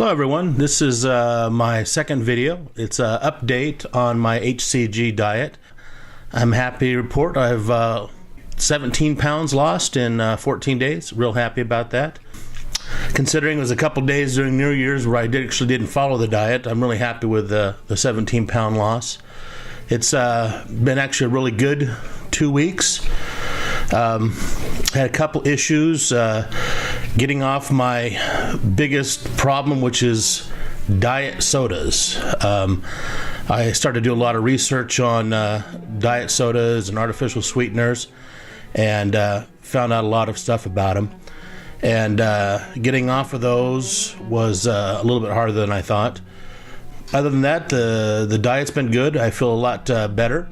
Hello everyone, this is my second video. It's an update on my HCG diet. I'm happy to report I've 17 pounds lost in 14 days. Real happy about that. Considering it was a couple days during New Year's where I actually didn't follow the diet, I'm really happy with the 17 pound loss. It's been actually a really good 2 weeks. Had a couple issues getting off my biggest problem, which is diet sodas. I started to do a lot of research on diet sodas and artificial sweeteners, and found out a lot of stuff about them. And getting off of those was a little bit harder than I thought. Other than that, the diet's been good. I feel a lot better.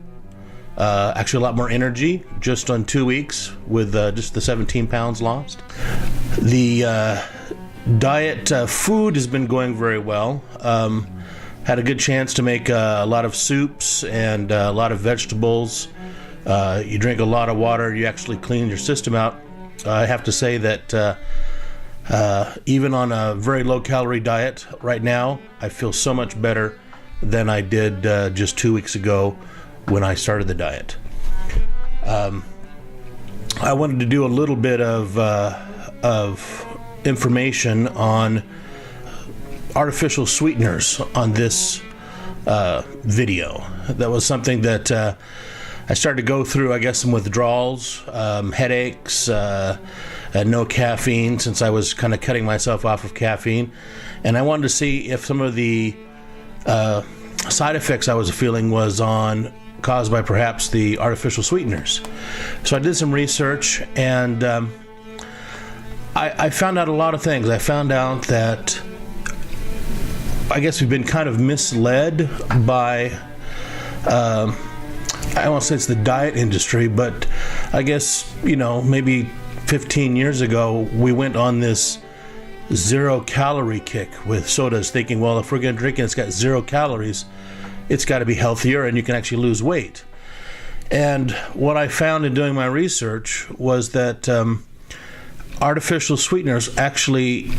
Actually a lot more energy just on 2 weeks with just the 17 pounds lost. The diet food has been going very well. Had a good chance to make a lot of soups and a lot of vegetables. You drink a lot of water, you actually clean your system out. I have to say that even on a very low calorie diet right now, I feel so much better than I did just 2 weeks ago when I started the diet. I wanted to do a little bit of information on artificial sweeteners on this video. That was something that I started to go through, I guess, some withdrawals, headaches, no caffeine, since I was kind of cutting myself off of caffeine. And I wanted to see if some of the side effects I was feeling was caused by perhaps the artificial sweeteners. So I did some research, and I found out a lot of things. I found out that I guess we've been kind of misled by I don't want to say it's the diet industry, but I guess, maybe 15 years ago we went on this 0 calorie kick with sodas, thinking, well, if we're going to drink it, it's got 0 calories, it's got to be healthier and you can actually lose weight. And what I found in doing my research was that artificial sweeteners actually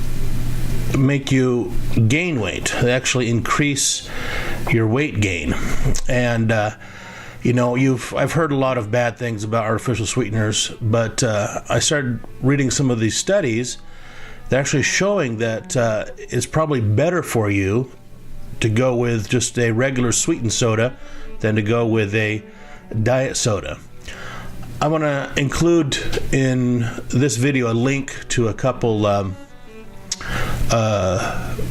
make you gain weight. They actually increase your weight gain. And I've heard a lot of bad things about artificial sweeteners, but I started reading some of these studies. They're actually showing that it's probably better for you to go with just a regular sweetened soda than to go with a diet soda. I want to include in this video a link to a couple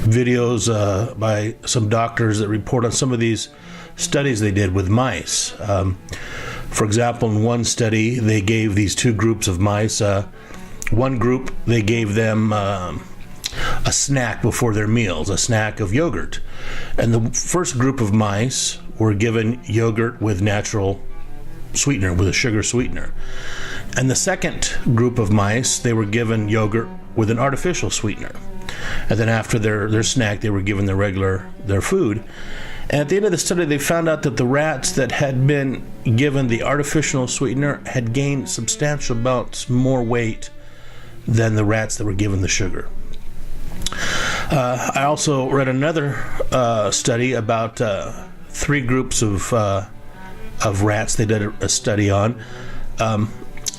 videos by some doctors that report on some of these studies they did with mice. For example, in one study, they gave these two groups of mice. One group, they gave them a snack before their meals, a snack of yogurt. And the first group of mice were given yogurt with natural sweetener, with a sugar sweetener. And the second group of mice, they were given yogurt with an artificial sweetener. And then after their snack, they were given their food. And at the end of the study, they found out that the rats that had been given the artificial sweetener had gained substantial amounts more weight than the rats that were given the sugar. I also read another study about 3 groups of rats they did a study on.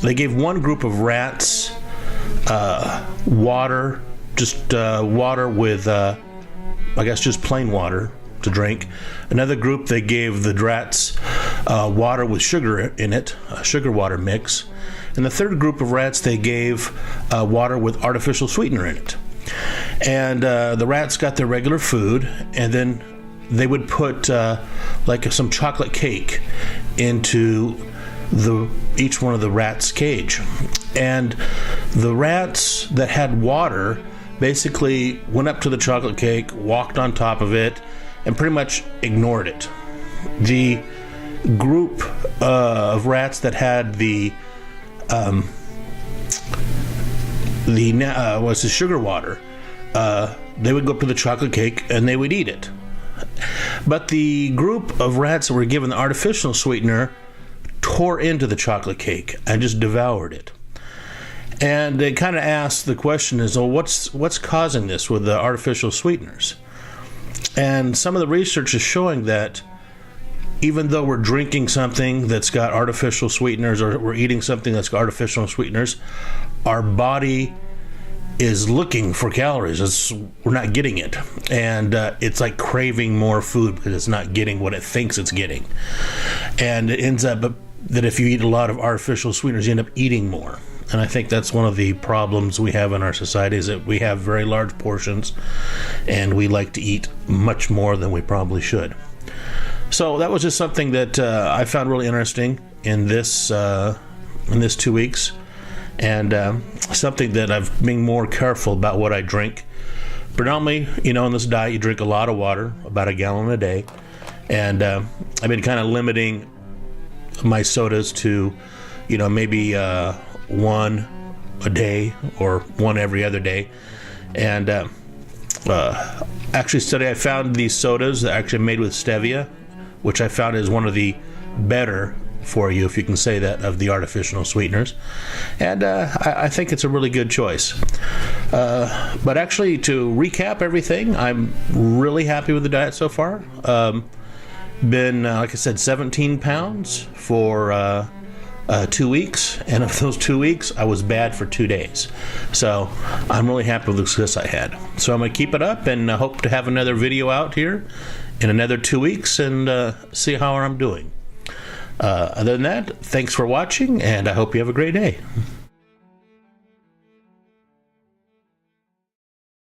They gave one group of rats water, just water with, I guess, just plain water to drink. Another group, they gave the rats water with sugar in it, a sugar water mix. And the third group of rats, they gave water with artificial sweetener in it. And the rats got their regular food, and then they would put like some chocolate cake into each one of the rats' cage. And the rats that had water basically went up to the chocolate cake, walked on top of it, and pretty much ignored it. The group of rats that had the sugar water, they would go up to the chocolate cake and they would eat it. But the group of rats that were given the artificial sweetener tore into the chocolate cake and just devoured it. And it kind of asks the question is, well, what's causing this with the artificial sweeteners? And some of the research is showing that even though we're drinking something that's got artificial sweeteners, or we're eating something that's got artificial sweeteners, our body is looking for calories. We're not getting it. And it's like craving more food because it's not getting what it thinks it's getting. And it ends up that if you eat a lot of artificial sweeteners, you end up eating more. And I think that's one of the problems we have in our society, is that we have very large portions and we like to eat much more than we probably should. So that was just something that I found really interesting in this 2 weeks, and something that I've been more careful about what I drink. Predominantly, in this diet, you drink a lot of water, about a gallon a day, and I've been kind of limiting my sodas to, maybe one a day or one every other day. And actually today I found these sodas that are actually made with stevia, which I found is one of the better for you, if you can say that, of the artificial sweeteners. And I think it's a really good choice. But actually, to recap everything, I'm really happy with the diet so far. Been, like I said, 17 pounds for 2 weeks, and of those 2 weeks, I was bad for 2 days. So I'm really happy with the success I had. So I'm going to keep it up, and hope to have another video out here in another 2 weeks and see how I'm doing. Other than that, thanks for watching, and I hope you have a great day.